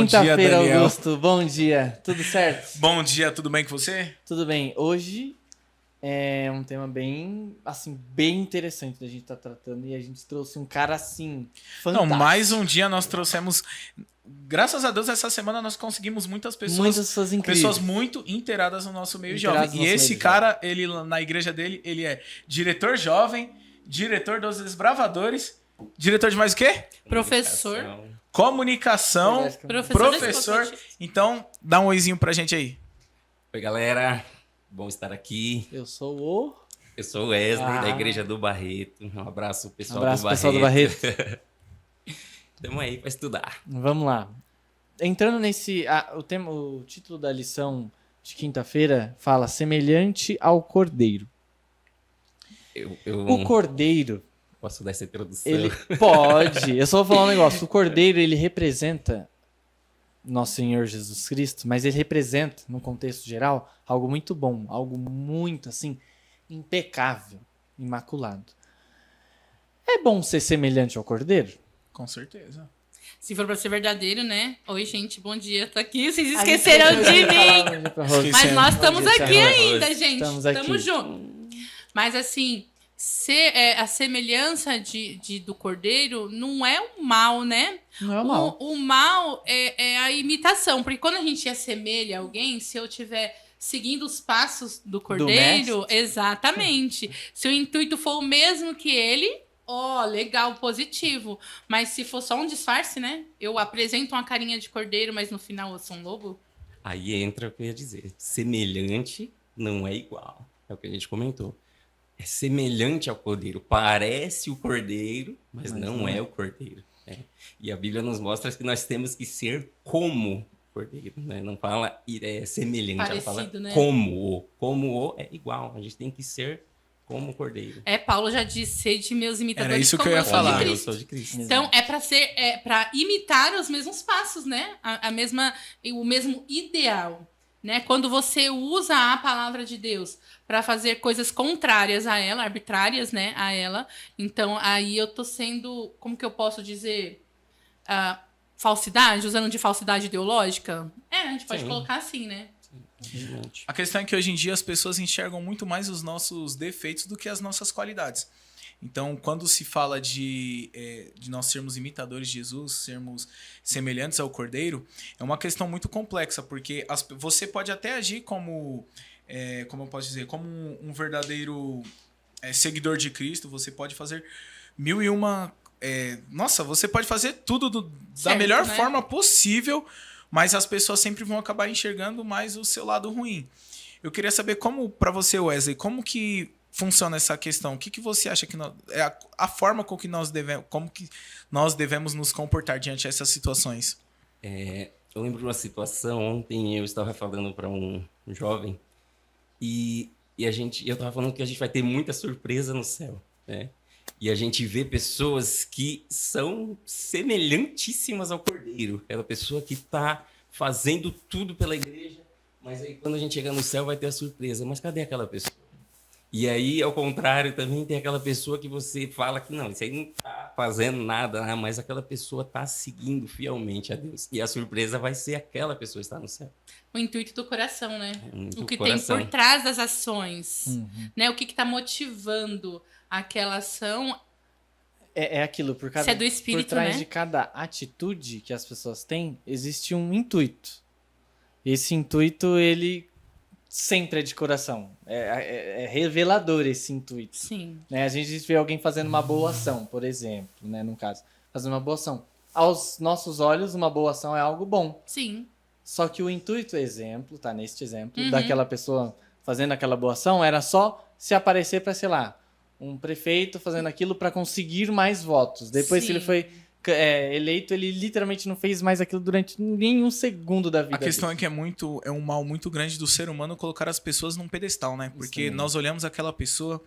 Quinta-feira, Daniel. Augusto. Bom dia. Tudo certo? Bom dia, tudo bem com você? Tudo bem. Hoje é um tema bem, assim, bem interessante da gente estar tratando e a gente trouxe um cara assim, fantástico. Não, mais um dia nós trouxemos... Graças a Deus, essa semana nós conseguimos muitas pessoas incríveis. pessoas muito inteiradas no nosso meio Inteiradas jovem. no E nosso esse meio cara, ele na igreja dele, ele é diretor jovem, diretor dos desbravadores, diretor de mais o quê? Professor. Comunicação, professor. Professor. Então, dá um oizinho pra gente aí. Oi, galera. Bom estar aqui. Eu sou o... Eu sou o Wesley, da Igreja do Barreto. Um abraço, pessoal do Barreto. Pessoal do Barreto. Estamos aí para estudar. Vamos lá. Entrando nesse... o título da lição de quinta-feira fala semelhante ao cordeiro. O cordeiro... Posso dar essa introdução? Ele pode. Eu só vou falar um negócio. O cordeiro, ele representa nosso Senhor Jesus Cristo, mas ele representa, no contexto geral, algo muito bom, algo muito, assim, impecável, imaculado. É bom ser semelhante ao cordeiro? Com certeza. Se for pra ser verdadeiro, né? Oi, gente, bom dia. Tô aqui, vocês esqueceram de mim. Mas nós estamos aqui ainda, gente. Estamos juntos. Mas assim, a semelhança do cordeiro não é o mal, né? Não é o mal. O mal é a imitação. Porque quando a gente assemelha alguém, se eu tiver seguindo os passos do cordeiro, exatamente. Se o intuito for o mesmo que ele, legal, positivo. Mas se for só um disfarce, né? Eu apresento uma carinha de cordeiro, mas no final eu sou um lobo. Aí entra o que eu ia dizer. Semelhante não é igual. É o que a gente comentou. É semelhante ao cordeiro. Parece o cordeiro, mas não é o cordeiro. Né? E a Bíblia nos mostra que nós temos que ser como o cordeiro. Né? Não fala semelhante, parecido, ela fala né? como. Como o é igual. A gente tem que ser como o cordeiro. Paulo já disse, de meus imitadores. Era isso que eu como ia falar. Eu sou de Cristo. Então, para imitar os mesmos passos, né? O mesmo ideal. Né? Quando você usa a palavra de Deus para fazer coisas contrárias a ela, arbitrárias, né, a ela, então aí eu tô sendo, como que eu posso dizer, falsidade, usando de falsidade ideológica? A gente pode colocar assim, né? A questão é que hoje em dia as pessoas enxergam muito mais os nossos defeitos do que as nossas qualidades. Então, quando se fala de nós sermos imitadores de Jesus, sermos semelhantes ao Cordeiro, é uma questão muito complexa, porque você pode até agir como eu posso dizer, como um verdadeiro seguidor de Cristo, você pode fazer mil e uma... você pode fazer tudo da melhor forma possível, mas as pessoas sempre vão acabar enxergando mais o seu lado ruim. Eu queria saber como, para você, Wesley, como que funciona essa questão? O que você acha que a forma com que nós devemos nos comportar diante dessas situações? Eu lembro de uma situação, ontem eu estava falando para um jovem e eu estava falando que a gente vai ter muita surpresa no céu, né? E a gente vê pessoas que são semelhantíssimas ao Cordeiro, aquela pessoa que está fazendo tudo pela igreja, mas aí quando a gente chegar no céu vai ter a surpresa. Mas cadê aquela pessoa? E aí, ao contrário, também tem aquela pessoa que você fala que não, isso aí não está fazendo nada, mas aquela pessoa está seguindo fielmente a Deus. E a surpresa vai ser aquela pessoa estar no céu. O intuito do coração, né? O que coração. tem por trás das ações. Né? O que está motivando aquela ação. É aquilo, por do espírito, por trás né? de cada atitude que as pessoas têm, existe um intuito. Esse intuito, ele sempre é de coração. É revelador esse intuito. Sim. Né? A gente vê alguém fazendo uma boa ação, por exemplo, né? No caso, fazendo uma boa ação. Aos nossos olhos, uma boa ação é algo bom. Sim. Só que o intuito, neste exemplo, daquela pessoa fazendo aquela boa ação, era só se aparecer para, sei lá, um prefeito fazendo aquilo para conseguir mais votos. Depois que ele foi eleito, ele literalmente não fez mais aquilo durante nenhum segundo da vida. A questão dele. é que é um mal muito grande do ser humano colocar as pessoas num pedestal, né? Porque nós olhamos aquela pessoa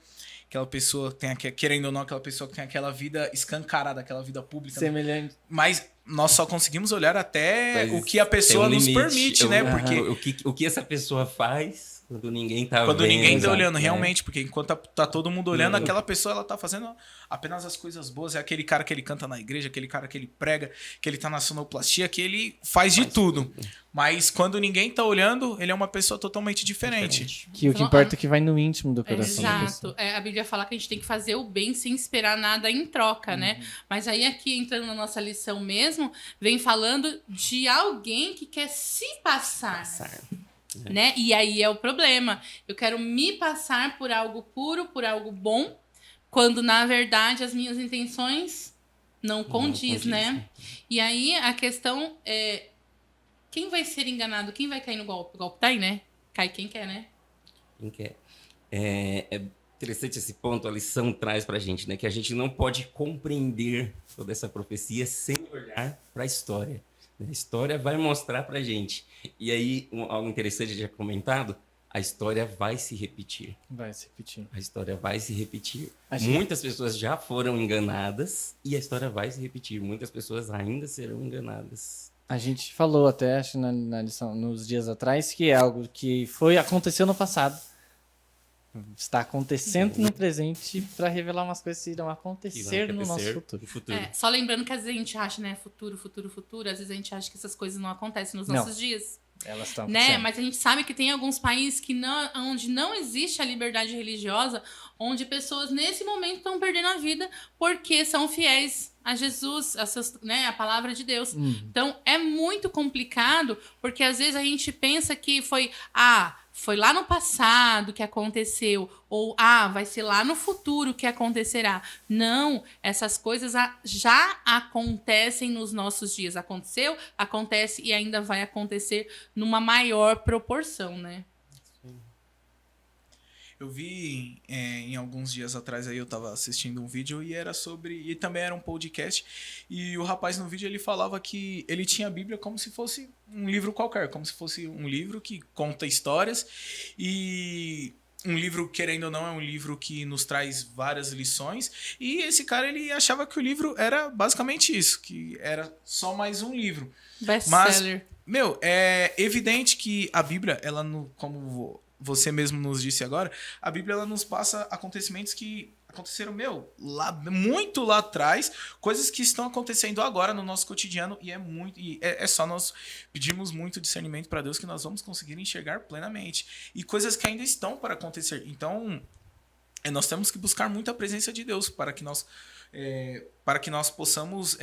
tem, querendo ou não, aquela pessoa que tem aquela vida escancarada, aquela vida pública. Semelhante. Né? Mas nós só conseguimos olhar até o que a pessoa nos permite, né? Porque o que essa pessoa faz quando ninguém tá Quando vendo. ninguém tá olhando, né? realmente, porque enquanto tá todo mundo olhando, aquela pessoa, ela tá fazendo apenas as coisas boas. É aquele cara que ele canta na igreja, aquele cara que ele prega, que ele tá na sonoplastia, que ele faz de tudo. Mas quando ninguém tá olhando, ele é uma pessoa totalmente diferente. Que o que importa é que vai no íntimo do coração da pessoa. Exato. A Bíblia fala que a gente tem que fazer o bem sem esperar nada em troca, né? Mas aí aqui, entrando na nossa lição mesmo, vem falando de alguém que quer se passar. Né? E aí é o problema. Eu quero me passar por algo puro, por algo bom, quando na verdade as minhas intenções não condiz, né? E aí a questão é quem vai ser enganado, quem vai cair no golpe? O golpe tá aí, né? Cai quem quer, né? Quem quer. É interessante esse ponto, a lição traz pra gente, né? Que a gente não pode compreender toda essa profecia sem olhar para a história. A história vai mostrar pra gente. E aí, algo interessante já comentado, a história vai se repetir. Vai se repetir. A história vai se repetir. Gente... Muitas pessoas já foram enganadas e a história vai se repetir. Muitas pessoas ainda serão enganadas. A gente falou até, acho, na lição, nos dias atrás, que é algo que aconteceu no passado. Está acontecendo no presente para revelar umas coisas que irão acontecer no nosso futuro. Só lembrando que às vezes a gente acha, né, futuro, às vezes a gente acha que essas coisas não acontecem nos nossos dias. Elas estão né? Mas a gente sabe que tem alguns países onde não existe a liberdade religiosa, onde pessoas nesse momento estão perdendo a vida porque são fiéis a Jesus, a palavra de Deus. Então é muito complicado, porque às vezes a gente pensa que foi lá no passado que aconteceu, ou vai ser lá no futuro que acontecerá. Não, essas coisas já acontecem nos nossos dias. Aconteceu, acontece e ainda vai acontecer numa maior proporção, né? Eu vi em alguns dias atrás aí, eu tava assistindo um vídeo e era sobre... E também era um podcast. E o rapaz no vídeo, ele falava que ele tinha a Bíblia como se fosse um livro qualquer. Como se fosse um livro que conta histórias. E um livro, querendo ou não, é um livro que nos traz várias lições. E esse cara, ele achava que o livro era basicamente isso. Que era só mais um livro. Best-seller. Mas, é evidente que a Bíblia, ela como você mesmo nos disse agora, a Bíblia ela nos passa acontecimentos que aconteceram, muito lá atrás, coisas que estão acontecendo agora no nosso cotidiano e é só nós pedirmos muito discernimento para Deus que nós vamos conseguir enxergar plenamente. E coisas que ainda estão para acontecer. Então, nós temos que buscar muito a presença de Deus para que nós possamos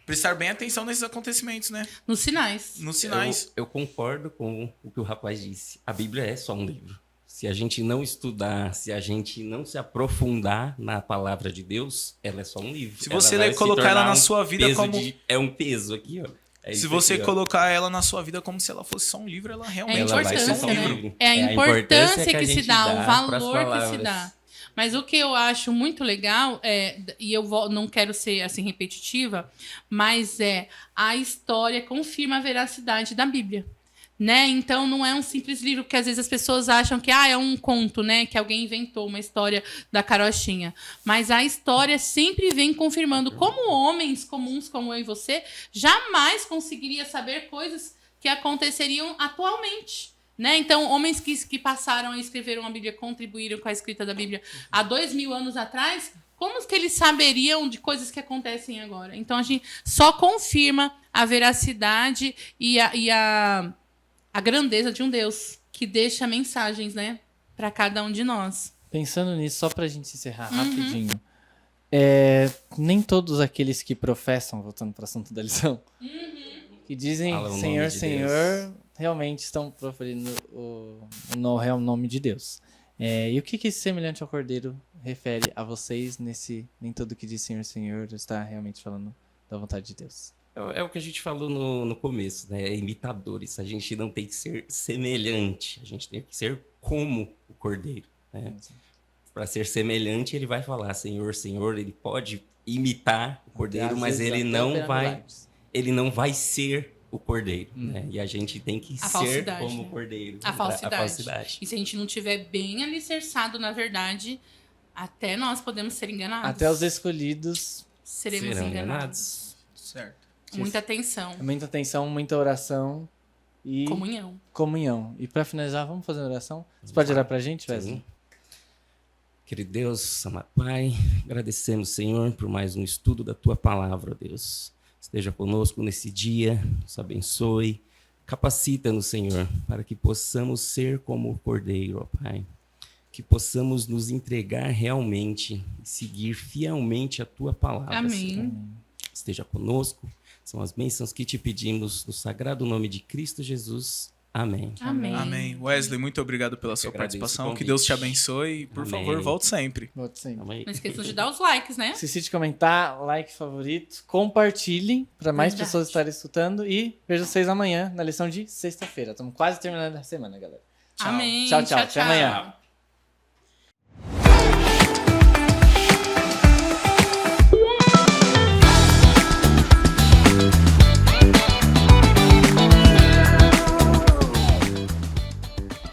prestar bem atenção nesses acontecimentos, né? Nos sinais. Nos sinais. Eu concordo com o que o rapaz disse. A Bíblia é só um livro. Se a gente não estudar, se a gente não se aprofundar na palavra de Deus, ela é só um livro. Se você colocar ela na sua vida como... É um peso aqui, ó. Se você colocar ela na sua vida como se ela fosse só um livro, ela realmente vai ser só um né? livro. É a importância que se dá, o valor palavras. que se dá. Mas o que eu acho muito legal, e eu não quero ser assim repetitiva, mas a história confirma a veracidade da Bíblia. Né? Então não é um simples livro, porque às vezes as pessoas acham que é um conto, né? Que alguém inventou uma história da carochinha. Mas a história sempre vem confirmando como homens comuns como eu e você jamais conseguiria saber coisas que aconteceriam atualmente. Né? Então, homens que passaram a escrever a Bíblia, contribuíram com a escrita da Bíblia há 2000 anos atrás, como que eles saberiam de coisas que acontecem agora? Então, a gente só confirma a veracidade e a grandeza de um Deus que deixa mensagens, né, para cada um de nós. Pensando nisso, só pra gente encerrar rapidinho, nem todos aqueles que professam, voltando para o assunto da lição, que dizem Senhor, Senhor, realmente estão proferindo o real nome de Deus. E o que esse semelhante ao Cordeiro refere a vocês nem tudo que diz Senhor, Senhor está realmente falando da vontade de Deus? É o que a gente falou no começo, né? Imitadores. A gente não tem que ser semelhante, a gente tem que ser como o Cordeiro, né? Para ser semelhante, ele vai falar Senhor, Senhor, ele pode imitar o Cordeiro, mas ele não vai ser o Cordeiro, né? E a gente tem que ser como o Cordeiro. A falsidade. E se a gente não tiver bem alicerçado na verdade, até nós podemos ser enganados. Até os escolhidos seremos enganados. Certo. Muita atenção. Muita atenção, muita oração e Comunhão. E para finalizar, vamos fazer uma oração? Você pode orar pra gente, Wesley? Sim. Querido Deus, amado Pai, agradecemos, Senhor, por mais um estudo da Tua Palavra, Deus. Esteja conosco nesse dia, nos abençoe, capacita-nos, Senhor, para que possamos ser como o Cordeiro, ó Pai. Que possamos nos entregar realmente e seguir fielmente a Tua Palavra, Amém. Senhor. Esteja conosco, são as bênçãos que te pedimos no sagrado nome de Cristo Jesus. Amém. Amém. Wesley, muito obrigado pela sua agradeço o participação. convite. Que Deus te abençoe e, por Amém. favor, volte sempre. Volte sempre. Tamo aí. Não esqueçam de dar os likes, né? Não esqueci de comentar, like, favorito, compartilhem para mais Verdade. pessoas estarem escutando e vejo vocês amanhã na lição de sexta-feira. Estamos quase terminando a semana, galera. Tchau. Amém. Tchau, tchau. Até amanhã.